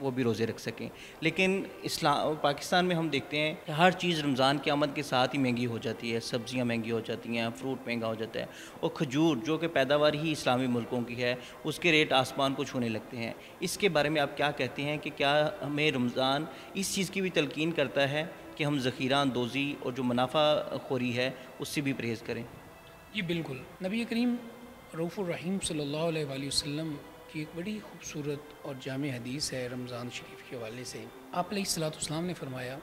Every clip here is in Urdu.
وہ بھی روزے رکھ سکیں. لیکن پاکستان میں ہم دیکھتے ہیں کہ ہر چیز رمضان کی آمد کے ساتھ ہی مہنگی ہو جاتی ہے. سبزیاں مہنگی ہو جاتی ہیں, فروٹ مہنگا ہو جاتا ہے, اور کھجور جو کہ پیداوار ہی اسلامی ملکوں کی ہے اس کے ریٹ آسمان کو چھونے لگتے ہیں. اس کے بارے میں آپ کیا کہتے ہیں کہ کیا ہمیں رمضان اس چیز کی بھی تلقین کرتا ہے کہ ہم ذخیرہ اندوزی اور جو منافع خوری ہے اس سے بھی پرہیز کریں؟ جی بالکل. نبی کریم رؤوف الرحیم صلی اللہ علیہ وآلہ وسلم کی ایک بڑی خوبصورت اور جامع حدیث ہے رمضان شریف کے حوالے سے. آپ علیہ الصلوۃ والسلام نے فرمایا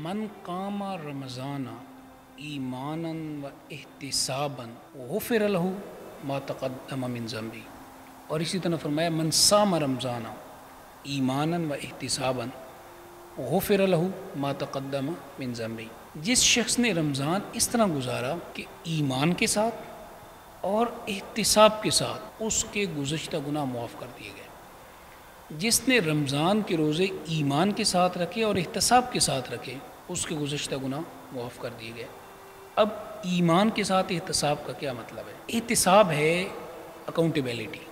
من قام رمضان ایمانا و احتسابا غفر له ما تقدم من ذنبی. اور اسی طرح فرمایا من صام رمضان ایمانا و احتسابا غفر له ما تقدم من ذنبی. جس شخص نے رمضان اس طرح گزارا کہ ایمان کے ساتھ اور احتساب کے ساتھ اس کے گزشتہ گناہ معاف کر دیے گئے. جس نے رمضان کے روزے ایمان کے ساتھ رکھے اور احتساب کے ساتھ رکھے اس کے گزشتہ گناہ معاف کر دیے گئے. اب ایمان کے ساتھ احتساب کا کیا مطلب ہے؟ احتساب ہے اکاؤنٹیبلٹی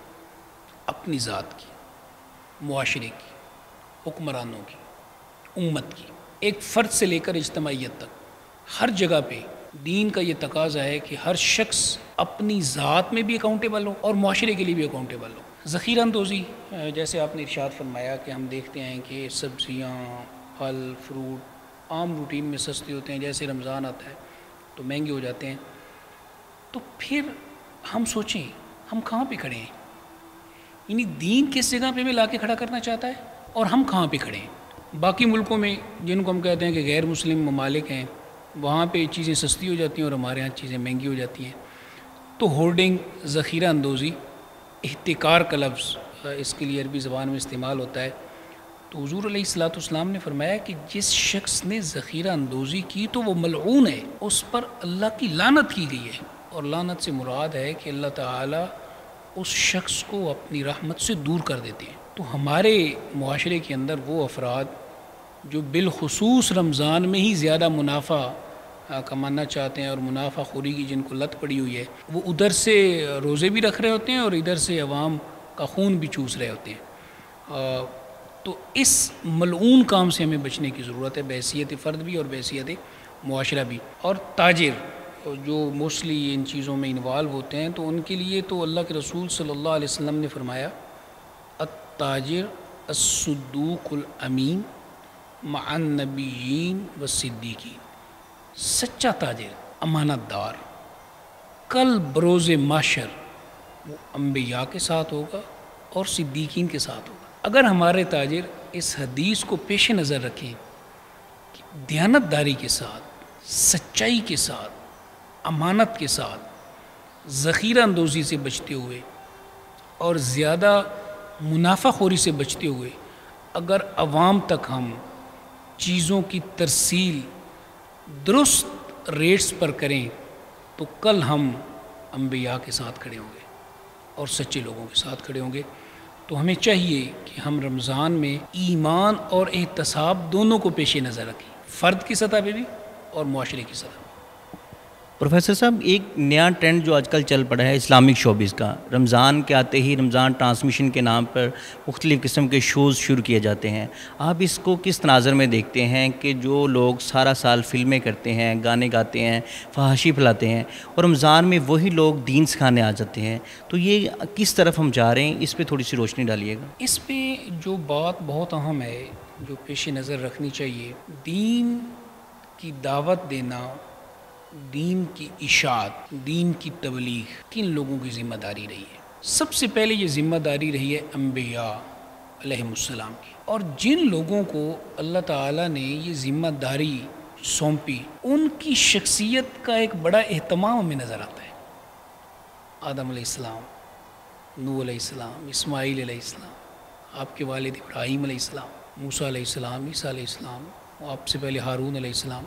اپنی ذات کی, معاشرے کی, حکمرانوں کی, امت کی, ایک فرد سے لے کر اجتماعیت تک ہر جگہ پہ دین کا یہ تقاضا ہے کہ ہر شخص اپنی ذات میں بھی اکاؤنٹیبل ہو اور معاشرے کے لیے بھی اکاؤنٹیبل ہو. ذخیرہ اندوزی, جیسے آپ نے ارشاد فرمایا کہ ہم دیکھتے ہیں کہ سبزیاں, پھل, فروٹ عام روٹین میں سستے ہوتے ہیں, جیسے رمضان آتا ہے تو مہنگے ہو جاتے ہیں. تو پھر ہم سوچیں ہم کہاں پہ کھڑے ہیں؟ یعنی دین کس جگہ پہ میں لا کے کھڑا کرنا چاہتا ہے اور ہم کہاں پہ کھڑے ہیں؟ باقی ملکوں میں جن کو ہم کہتے ہیں کہ غیر مسلم ممالک ہیں وہاں پہ چیزیں سستی ہو جاتی ہیں اور ہمارے ہاں چیزیں مہنگی ہو جاتی ہیں. تو ہورڈنگ, ذخیرہ اندوزی, احتکار کا لفظ اس کے لیے عربی زبان میں استعمال ہوتا ہے. تو حضور علیہ الصلوۃ والسلام نے فرمایا کہ جس شخص نے ذخیرہ اندوزی کی تو وہ ملعون ہے, اس پر اللہ کی لعنت کی گئی ہے. اور لعنت سے مراد ہے کہ اللہ تعالیٰ اس شخص کو اپنی رحمت سے دور کر دیتے ہیں. تو ہمارے معاشرے کے اندر وہ افراد جو بالخصوص رمضان میں ہی زیادہ منافع کمانا چاہتے ہیں اور منافع خوری کی جن کو لت پڑی ہوئی ہے, وہ ادھر سے روزے بھی رکھ رہے ہوتے ہیں اور ادھر سے عوام کا خون بھی چوس رہے ہوتے ہیں. تو اس ملعون کام سے ہمیں بچنے کی ضرورت ہے, بحیثیت فرد بھی اور بحیثیت معاشرہ بھی. اور تاجر جو موسٹلی ان چیزوں میں انوالو ہوتے ہیں تو ان کے لیے تو اللہ کے رسول صلی اللہ علیہ وسلم نے فرمایا التاجر الصدوق الامین مع النبیین والصدیقین. سچا تاجر, امانت دار, کل بروز محشر وہ انبیاء کے ساتھ ہوگا اور صدیقین کے ساتھ ہوگا. اگر ہمارے تاجر اس حدیث کو پیش نظر رکھیں کہ دیانت داری کے ساتھ, سچائی کے ساتھ, امانت کے ساتھ, ذخیرہ اندوزی سے بچتے ہوئے اور زیادہ منافع خوری سے بچتے ہوئے اگر عوام تک ہم چیزوں کی ترسیل درست ریٹس پر کریں تو کل ہم انبیاء کے ساتھ کھڑے ہوں گے اور سچے لوگوں کے ساتھ کھڑے ہوں گے. تو ہمیں چاہیے کہ ہم رمضان میں ایمان اور احتساب دونوں کو پیش نظر رکھیں, فرد کی سطح پہ بھی اور معاشرے کی سطح پہ. پروفیسر صاحب, ایک نیا ٹرینڈ جو آج کل چل پڑا ہے اسلامک شوبز کا, رمضان کے آتے ہی رمضان ٹرانسمیشن کے نام پر مختلف قسم کے شوز شروع کیے جاتے ہیں. آپ اس کو کس تناظر میں دیکھتے ہیں کہ جو لوگ سارا سال فلمیں کرتے ہیں, گانے گاتے ہیں, فحاشی پھیلاتے ہیں اور رمضان میں وہی لوگ دین سکھانے آ جاتے ہیں, تو یہ کس طرف ہم جا رہے ہیں؟ اس پہ تھوڑی سی روشنی ڈالیے گا. اس پہ جو بات بہت اہم ہے جو پیش نظر رکھنی چاہیے, دین کی دعوت دینا, دین کی اشاعت, دین کی تبلیغ کن لوگوں کی ذمہ داری رہی ہے؟ سب سے پہلے یہ ذمہ داری رہی ہے انبیاء علیہ السلام کی. اور جن لوگوں کو اللہ تعالیٰ نے یہ ذمہ داری سونپی ان کی شخصیت کا ایک بڑا اہتمام ہمیں نظر آتا ہے. آدم علیہ السلام, نوح علیہ السلام, اسماعیل علیہ السلام, آپ کے والد ابراہیم علیہ السلام, موسیٰ علیہ السلام, عیسیٰ علیہ السلام, آپ سے پہلے ہارون علیہ السلام,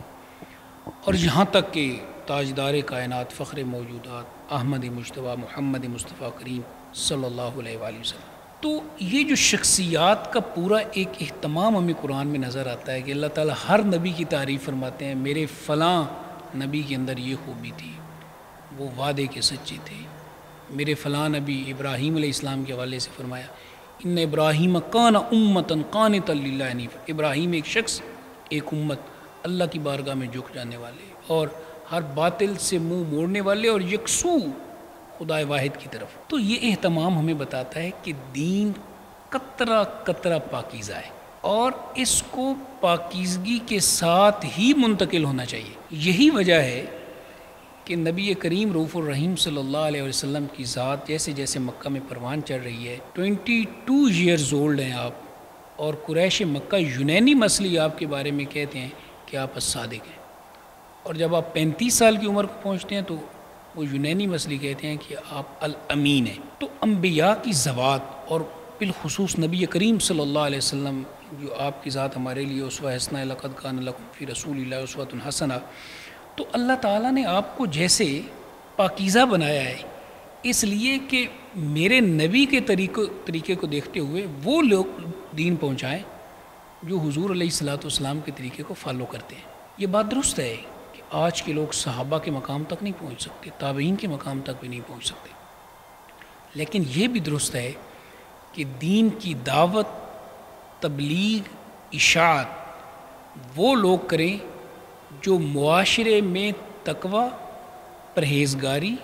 اور یہاں تک کہ تاجدار کائنات, فخر موجودات, احمد مجتبیٰ محمد مصطفیٰ کریم صلی اللہ علیہ وآلہ وسلم. تو یہ جو شخصیات کا پورا ایک اہتمام ہمیں قرآن میں نظر آتا ہے کہ اللہ تعالیٰ ہر نبی کی تعریف فرماتے ہیں, میرے فلاں نبی کے اندر یہ خوبی تھی, وہ وعدے کے سچے تھے. میرے فلاں نبی ابراہیم علیہ السلام کے حوالے سے فرمایا ان ابراہیم کان امتن قانتا للہ حنیفا، ابراہیم ایک شخص، ایک امت، اللہ کی بارگاہ میں جھک جانے والے اور ہر باطل سے منہ موڑنے والے اور یکسو خدائے واحد کی طرف۔ تو یہ اہتمام ہمیں بتاتا ہے کہ دین قطرہ قطرہ پاکیزہ ہے اور اس کو پاکیزگی کے ساتھ ہی منتقل ہونا چاہیے۔ یہی وجہ ہے کہ نبی کریم رؤوف الرحیم صلی اللہ علیہ وسلم کی ذات جیسے جیسے مکہ میں پروان چڑھ رہی ہے، 22 ایئرز اولڈ ہیں آپ، اور قریش مکہ یونانی مسلی آپ کے بارے میں کہتے ہیں کہ آپ الصادق ہیں، اور جب آپ 35 سال کی عمر کو پہنچتے ہیں تو وہ یونانی مسلی کہتے ہیں کہ آپ الامین ہیں۔ تو انبیاء کی ذوات اور بالخصوص نبی کریم صلی اللہ علیہ وسلم جو آپ کی ذات ہمارے لیے اسوہ حسنہ ہے، لقد کان لکم فی رسول اللہ اسوۃ حسنہ، تو اللہ تعالیٰ نے آپ کو جیسے پاکیزہ بنایا ہے اس لیے کہ میرے نبی کے طریقے کو دیکھتے ہوئے وہ لوگ دین پہنچائیں جو حضور علیہ الصلاۃ والسلام کے طریقے کو فالو کرتے ہیں۔ یہ بات درست ہے کہ آج کے لوگ صحابہ کے مقام تک نہیں پہنچ سکتے، تابعین کے مقام تک بھی نہیں پہنچ سکتے، لیکن یہ بھی درست ہے کہ دین کی دعوت، تبلیغ، اشاعت وہ لوگ کریں جو معاشرے میں تقوی، پرہیزگاری،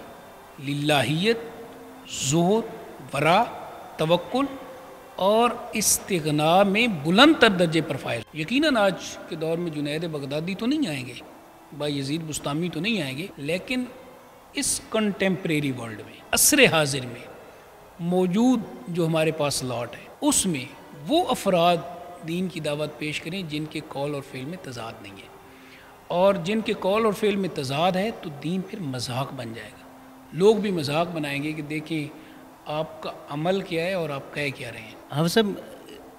للہیت، زہد، ورع، توکل اور استغنا میں بلند تر درجے پر فائز۔ یقیناً آج کے دور میں جنید بغدادی تو نہیں آئیں گے، بایزید بستامی تو نہیں آئیں گے، لیکن اس کنٹمپریری ورلڈ میں، عصر حاضر میں موجود جو ہمارے پاس لاٹ ہے، اس میں وہ افراد دین کی دعوت پیش کریں جن کے قول اور فعل میں تضاد نہیں ہے، اور جن کے قول اور فعل میں تضاد ہے تو دین پھر مذاق بن جائے گا، لوگ بھی مذاق بنائیں گے کہ دیکھیں آپ کا عمل کیا ہے اور آپ کہہ کیا رہے ہیں۔ حافظ صاحب،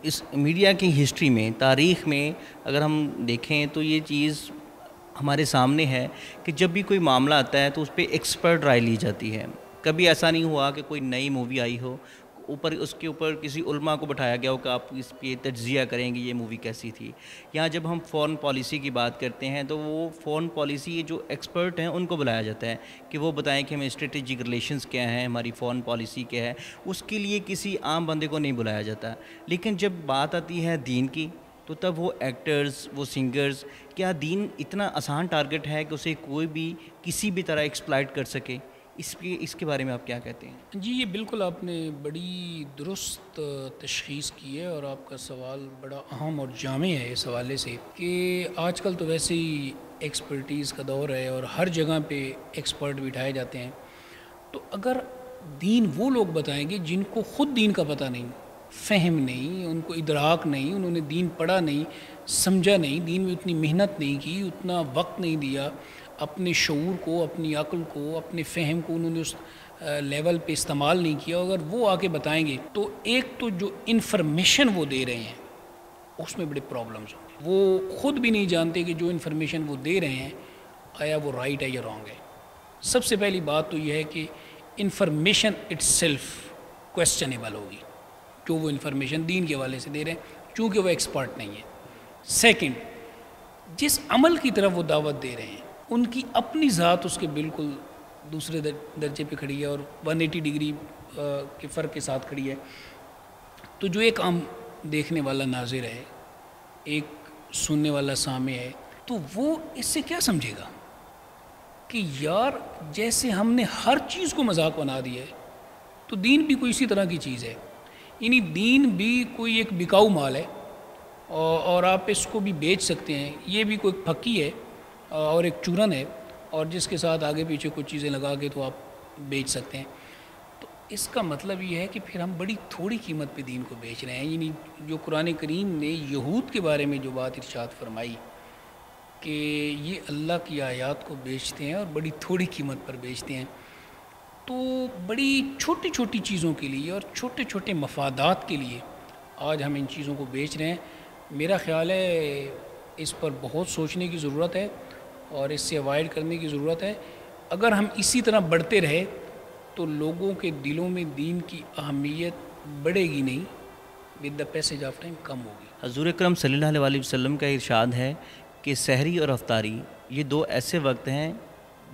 اس میڈیا کی ہسٹری میں، تاریخ میں اگر ہم دیکھیں تو یہ چیز ہمارے سامنے ہے کہ جب بھی کوئی معاملہ آتا ہے تو اس پہ ایکسپرٹ رائے لی جاتی ہے۔ کبھی ایسا نہیں ہوا کہ کوئی نئی مووی آئی ہو، اس کے اوپر کسی علماء کو بٹھایا گیا ہو کہ آپ اس پہ تجزیہ کریں گے یہ مووی کیسی تھی۔ یہاں جب ہم فورن پالیسی کی بات کرتے ہیں تو وہ فورن پالیسی جو ایکسپرٹ ہیں ان کو بلایا جاتا ہے کہ وہ بتائیں کہ ہمیں اسٹریٹجک ریلیشنز کیا ہیں، ہماری فورن پالیسی کیا ہے، اس کے لیے کسی عام بندے کو نہیں بلایا جاتا۔ لیکن جب بات آتی ہے دین کی تو تب وہ ایکٹرز، وہ سنگرز، کیا دین اتنا آسان ٹارگٹ ہے کہ اسے کوئی بھی کسی بھی طرح ایکسپلائٹ کر سکے؟ اس کے بارے میں آپ کیا کہتے ہیں؟ جی، یہ بالکل آپ نے بڑی درست تشخیص کی ہے، اور آپ کا سوال بڑا اہم اور جامع ہے اس حوالے سے کہ آج کل تو ویسے ہی ایکسپرٹیز کا دور ہے اور ہر جگہ پہ ایکسپرٹ بٹھائے جاتے ہیں، تو اگر دین وہ لوگ بتائیں گے جن کو خود دین کا پتہ نہیں، فہم نہیں، ان کو ادراک نہیں، انہوں نے دین پڑھا نہیں، سمجھا نہیں، دین میں اتنی محنت نہیں کی، اتنا وقت نہیں دیا، اپنے شعور کو، اپنی عقل کو، اپنے فہم کو انہوں نے اس لیول پہ استعمال نہیں کیا، اگر وہ آ کے بتائیں گے تو ایک تو جو انفارمیشن وہ دے رہے ہیں اس میں بڑے پرابلمز ہوں گے۔ وہ خود بھی نہیں جانتے کہ جو انفارمیشن وہ دے رہے ہیں آیا وہ رائٹ ہے یا رانگ ہے۔ سب سے پہلی بات تو یہ ہے کہ انفارمیشن اٹ سیلف کویسچنیبل ہوگی جو وہ انفارمیشن دین کے حوالے سے دے رہے ہیں، چونکہ وہ ایکسپرٹ نہیں ہے۔ سیکنڈ، جس عمل کی طرف وہ دعوت دے رہے ہیں ان کی اپنی ذات اس کے بالکل دوسرے درجے پہ کھڑی ہے اور 180 ڈگری کے فرق کے ساتھ کھڑی ہے۔ تو جو ایک عام دیکھنے والا ناظر ہے، ایک سننے والا سامع ہے، تو وہ اس سے کیا سمجھے گا کہ یار جیسے ہم نے ہر چیز کو مذاق بنا دیا ہے تو دین بھی کوئی اسی طرح کی چیز ہے، یعنی دین بھی کوئی ایک بکاؤ مال ہے اور آپ اس کو بھی بیچ سکتے ہیں، یہ بھی کوئی پھکی ہے اور ایک چورن ہے اور جس کے ساتھ آگے پیچھے کچھ چیزیں لگا کے تو آپ بیچ سکتے ہیں۔ تو اس کا مطلب یہ ہے کہ پھر ہم بڑی تھوڑی قیمت پہ دین کو بیچ رہے ہیں، یعنی جو قرآن کریم نے یہود کے بارے میں جو بات ارشاد فرمائی کہ یہ اللہ کی آیات کو بیچتے ہیں اور بڑی تھوڑی قیمت پر بیچتے ہیں، تو بڑی چھوٹی چھوٹی چیزوں کے لیے اور چھوٹے چھوٹے مفادات کے لیے آج ہم ان چیزوں کو بیچ رہے ہیں۔ میرا خیال ہے اس پر بہت سوچنے کی ضرورت ہے اور اس سے اوائڈ کرنے کی ضرورت ہے۔ اگر ہم اسی طرح بڑھتے رہے تو لوگوں کے دلوں میں دین کی اہمیت بڑھے گی نہیں، with the passage of time کم ہوگی۔ حضور اکرم صلی اللہ علیہ وسلم کا ارشاد ہے کہ سحری اور افطاری یہ دو ایسے وقت ہیں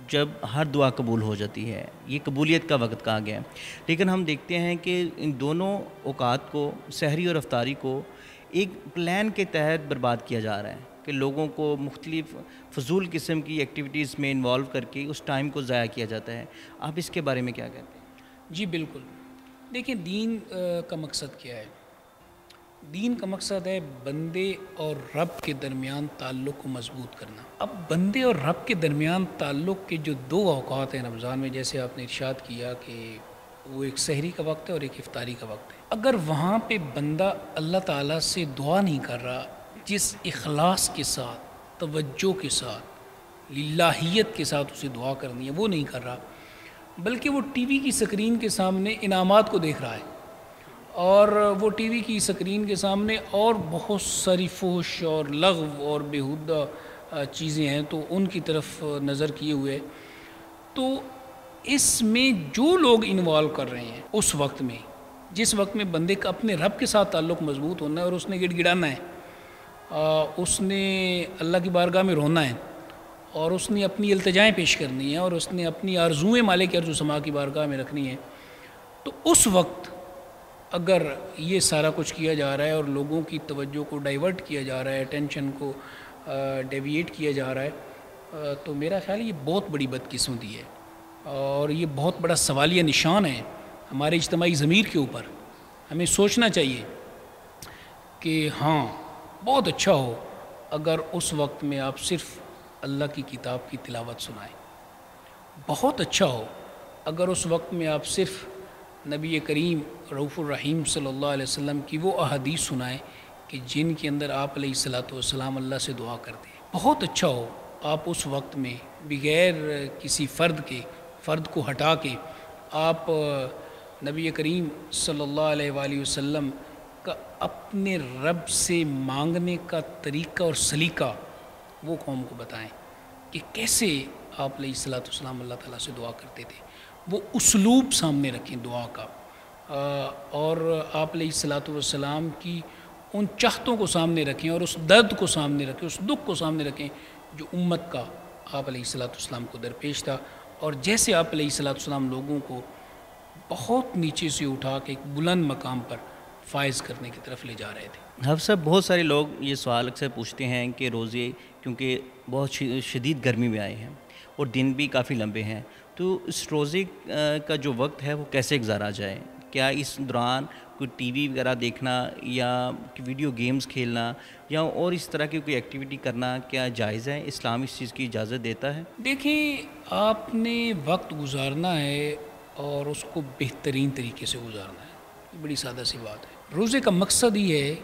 جب ہر دعا قبول ہو جاتی ہے، یہ قبولیت کا وقت کہا گیا ہے۔ لیکن ہم دیکھتے ہیں کہ ان دونوں اوقات کو، سحری اور افطاری کو، ایک پلان کے تحت برباد کیا جا رہا ہے کہ لوگوں کو مختلف فضول قسم کی ایکٹیویٹیز میں انوالو کر کے اس ٹائم کو ضائع کیا جاتا ہے۔ آپ اس کے بارے میں کیا کہتے ہیں؟ جی بالکل، دیکھیں دین کا مقصد کیا ہے؟ دین کا مقصد ہے بندے اور رب کے درمیان تعلق کو مضبوط کرنا۔ اب بندے اور رب کے درمیان تعلق کے جو دو اوقات ہیں رمضان میں، جیسے آپ نے ارشاد کیا کہ وہ ایک سحری کا وقت ہے اور ایک افطاری کا وقت ہے، اگر وہاں پہ بندہ اللہ تعالیٰ سے دعا نہیں کر رہا جس اخلاص کے ساتھ، توجہ کے ساتھ، للہیت کے ساتھ اسے دعا کرنی ہے، وہ نہیں کر رہا، بلکہ وہ ٹی وی کی سکرین کے سامنے انعامات کو دیکھ رہا ہے، اور وہ ٹی وی کی سکرین کے سامنے اور بہت ساری فحش اور لغو اور بیہودہ چیزیں ہیں تو ان کی طرف نظر کیے ہوئے، تو اس میں جو لوگ انوالو کر رہے ہیں اس وقت میں، جس وقت میں بندے کا اپنے رب کے ساتھ تعلق مضبوط ہونا ہے اور اس نے گڑ گڑانا ہے، اس نے اللہ کی بارگاہ میں رونا ہے، اور اس نے اپنی التجائیں پیش کرنی ہیں، اور اس نے اپنی آرزوئیں مالک ارض و سما کی بارگاہ میں رکھنی ہیں، تو اس وقت اگر یہ سارا کچھ کیا جا رہا ہے اور لوگوں کی توجہ کو ڈائیورٹ کیا جا رہا ہے، اٹینشن کو ڈیویٹ کیا جا رہا ہے، تو میرا خیال یہ بہت بڑی بدقسمتی ہے، اور یہ بہت بڑا سوالیہ نشان ہے ہمارے اجتماعی ضمیر کے اوپر۔ ہمیں سوچنا چاہیے کہ ہاں بہت اچھا ہو اگر اس وقت میں آپ صرف اللہ کی کتاب کی تلاوت سنائیں، بہت اچھا ہو اگر اس وقت میں آپ صرف نبی کریم رؤوف الرحیم صلی اللہ علیہ وسلم کی وہ احادیث سنائیں کہ جن کے اندر آپ علیہ الصلاۃ والسلام اللہ سے دعا کرتے ہیں۔ بہت اچھا ہو آپ اس وقت میں بغیر کسی فرد کو ہٹا کے آپ نبی کریم صلی اللہ علیہ وآلہ وسلم کا اپنے رب سے مانگنے کا طریقہ اور سلیقہ وہ قوم کو بتائیں کہ کیسے آپ علیہ الصلاۃ والسلام اللہ تعالیٰ سے دعا کرتے تھے، وہ اسلوب سامنے رکھیں دعا کا، اور آپ علیہ الصلاۃ والسلام کی ان چاہتوں کو سامنے رکھیں اور اس درد کو سامنے رکھیں، اس دکھ کو سامنے رکھیں جو امت کا آپ علیہ الصلاۃ والسلام کو درپیش تھا، اور جیسے آپ علیہ الصلاۃ والسلام لوگوں کو بہت نیچے سے اٹھا کے ایک بلند مقام پر فائز کرنے کی طرف لے جا رہے تھے۔ حافظ صاحب، بہت سارے لوگ یہ سوال اکثر پوچھتے ہیں کہ روزے کیونکہ بہت شدید گرمی میں آئے ہیں اور دن بھی کافی لمبے ہیں، تو اس روزے کا جو وقت ہے وہ کیسے گزارا جائے؟ کیا اس دوران کوئی ٹی وی وغیرہ دیکھنا یا ویڈیو گیمز کھیلنا یا اور اس طرح کی کوئی ایکٹیویٹی کرنا کیا جائز ہے؟ اسلام اس چیز کی اجازت دیتا ہے؟ دیکھیں، آپ نے وقت گزارنا ہے اور اس کو بہترین طریقے سے گزارنا ہے، یہ بڑی سادہ سی بات ہے۔ روزے کا مقصد یہ ہے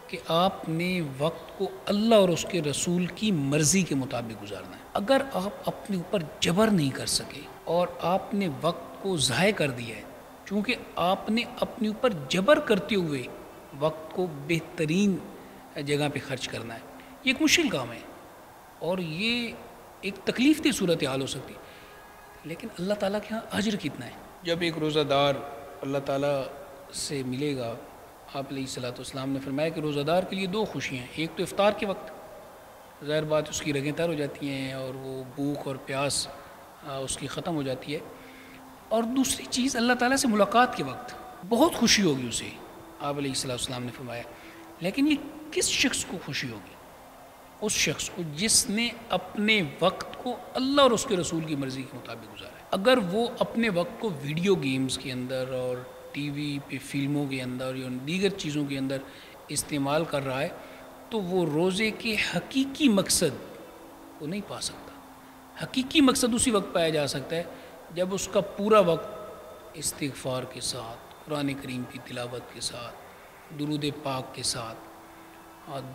کہ آپ نے وقت کو اللہ اور اس کے رسول کی مرضی کے مطابق گزارنا ہے۔ اگر آپ اپنے اوپر جبر نہیں کر سکے اور آپ نے وقت کو ضائع کر دیا ہے، چونکہ آپ نے اپنے اوپر جبر کرتے ہوئے وقت کو بہترین جگہ پہ خرچ کرنا ہے، یہ ایک مشکل کام ہے اور یہ ایک تکلیف دہ صورتحال ہو سکتی ہے، لیکن اللہ تعالیٰ کے ہاں اجر کتنا ہے؟ جب ایک روزہ دار اللہ تعالیٰ سے ملے گا، آپ علیہ الصلاۃ والسلام نے فرمایا کہ روزہ دار کے لیے دو خوشیاں ہیں، ایک تو افطار کے وقت ظاہر بات اس کی رگیں تر ہو جاتی ہیں اور وہ بھوک اور پیاس اس کی ختم ہو جاتی ہے، اور دوسری چیز اللہ تعالیٰ سے ملاقات کے وقت بہت خوشی ہوگی اسے، آپ علیہ الصلاۃ والسلام نے فرمایا، لیکن یہ کس شخص کو خوشی ہوگی؟ اس شخص کو جس نے اپنے وقت کو اللہ اور اس کے رسول کی مرضی کے مطابق گزارا ہے۔ اگر وہ اپنے وقت کو ویڈیو گیمز کے اندر اور ٹی وی پہ فلموں کے اندر یا دیگر چیزوں کے اندر استعمال کر رہا ہے تو وہ روزے کے حقیقی مقصد کو نہیں پا سکتا۔ حقیقی مقصد اسی وقت پایا جا سکتا ہے جب اس کا پورا وقت استغفار کے ساتھ، قرآن کریم کی تلاوت کے ساتھ، درود پاک کے ساتھ،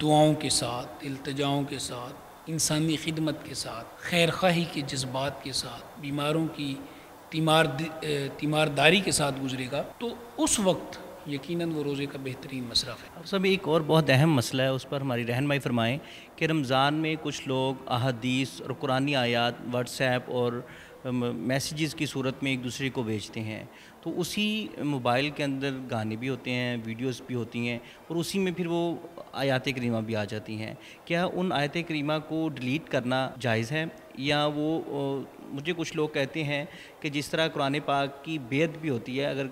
دعاؤں کے ساتھ، التجاؤں کے ساتھ، انسانی خدمت کے ساتھ، خیر خواہی کے جذبات کے ساتھ، بیماروں کی تیمارداری کے ساتھ گزرے گا، تو اس وقت یقیناً وہ روزے کا بہترین مصرف ہے۔ اب سب ایک اور بہت اہم مسئلہ ہے، اس پر ہماری رہنمائی فرمائیں کہ رمضان میں کچھ لوگ احادیث اور قرآنی آیات واٹس ایپ اور میسیجز کی صورت میں ایک دوسرے کو بھیجتے ہیں، تو اسی موبائل کے اندر گانے بھی ہوتے ہیں، ویڈیوز بھی ہوتی ہیں، اور اسی میں پھر وہ آیات کریمہ بھی آ جاتی ہیں۔ کیا ان آیات کریمہ کو ڈیلیٹ کرنا جائز ہے، یا وہ مجھے کچھ لوگ کہتے ہیں کہ جس طرح قرآن پاک کی بے ادبی ہوتی ہے، اگر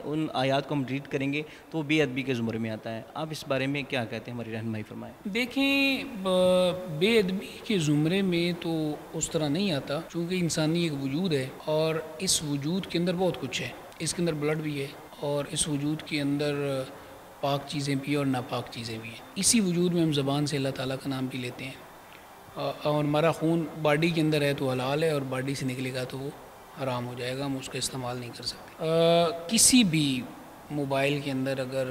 ان آیات کو ہم ڈیلیٹ کریں گے تو وہ بے ادبی کے زمرے میں آتا ہے؟ آپ اس بارے میں کیا کہتے ہیں، ہماری رہنمائی فرمائیں۔ دیکھیں، بے ادبی کے زمرے میں تو اس طرح نہیں آتا، چونکہ انسانی ایک وجود ہے اور اس وجود کے اندر بہت کچھ ہے۔ اس کے اندر بلڈ بھی ہے، اور اس وجود کے اندر پاک چیزیں بھی ہیں اور ناپاک چیزیں بھی ہیں۔ اسی وجود میں ہم زبان سے اللہ تعالیٰ کا نام بھی لیتے ہیں، اور ہمارا خون باڈی کے اندر ہے تو حلال ہے، اور باڈی سے نکلے گا تو وہ حرام ہو جائے گا، ہم اس کا استعمال نہیں کر سکتے۔ کسی بھی موبائل کے اندر اگر،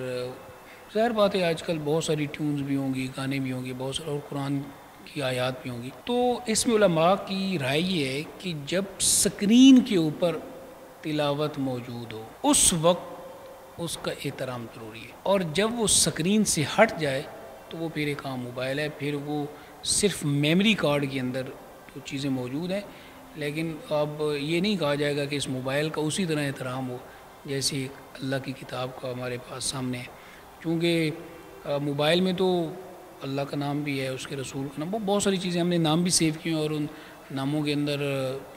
ظاہر بات ہے آج کل بہت ساری ٹیونز بھی ہوں گی، گانے بھی ہوں گے بہت سارے، اور قرآن کی آیات بھی ہوں گی، تو اس میں علماء کی رائے یہ ہے کہ جب سکرین کے اوپر تلاوت موجود ہو اس وقت اس کا احترام ضروری ہے، اور جب وہ سکرین سے ہٹ جائے تو وہ پھر ایک عام موبائل ہے، پھر وہ صرف میموری کارڈ کے اندر جو چیزیں موجود ہیں، لیکن اب یہ نہیں کہا جائے گا کہ اس موبائل کا اسی طرح احترام ہو جیسے اللہ کی کتاب کا ہمارے پاس سامنے ہے، کیونکہ موبائل میں تو اللہ کا نام بھی ہے، اس کے رسول کا نام، بہت ساری چیزیں ہم نے نام بھی سیو کیے ہیں، اور ان ناموں کے اندر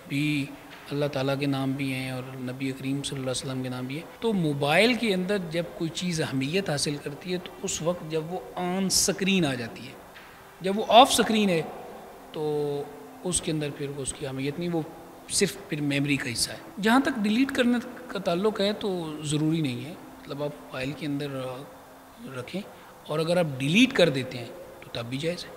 بھی اللہ تعالیٰ کے نام بھی ہیں اور نبی کریم صلی اللہ علیہ وسلم کے نام بھی ہیں۔ تو موبائل کے اندر جب کوئی چیز اہمیت حاصل کرتی ہے تو اس وقت جب وہ آن سکرین آ جاتی ہے، جب وہ آف سکرین ہے تو اس کے اندر پھر اس کی اہمیت نہیں، وہ صرف پھر میموری کا حصہ ہے۔ جہاں تک ڈیلیٹ کرنے کا تعلق ہے تو ضروری نہیں ہے، مطلب آپ موبائل کے اندر رکھیں، اور اگر آپ ڈیلیٹ کر دیتے ہیں تو تب بھی جائز ہے،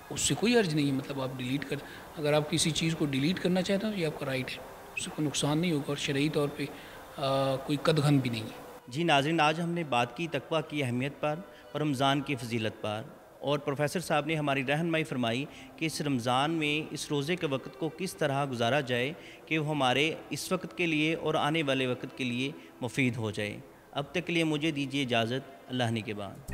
اس سے کوئی حرج نہیں ہے، مطلب آپ ڈیلیٹ کر، اگر آپ کسی چیز کو ڈیلیٹ کرنا چاہتے ہیں تو یہ آپ کا رائٹ ہے، اس سے کوئی نقصان نہیں ہوگا، اور شرعی طور پہ کوئی قدغن بھی نہیں ہے۔ جی ناظرین، آج ہم نے بات کی تقویٰ کی اہمیت پر اور رمضان کی فضیلت پر، اور پروفیسر صاحب نے ہماری رہنمائی فرمائی کہ اس رمضان میں اس روزے کے وقت کو کس طرح گزارا جائے کہ وہ ہمارے اس وقت کے لیے اور آنے والے وقت کے لیے مفید ہو جائے۔ اب تک کے لیے مجھے دیجیے اجازت، اللہ نے کے بعد۔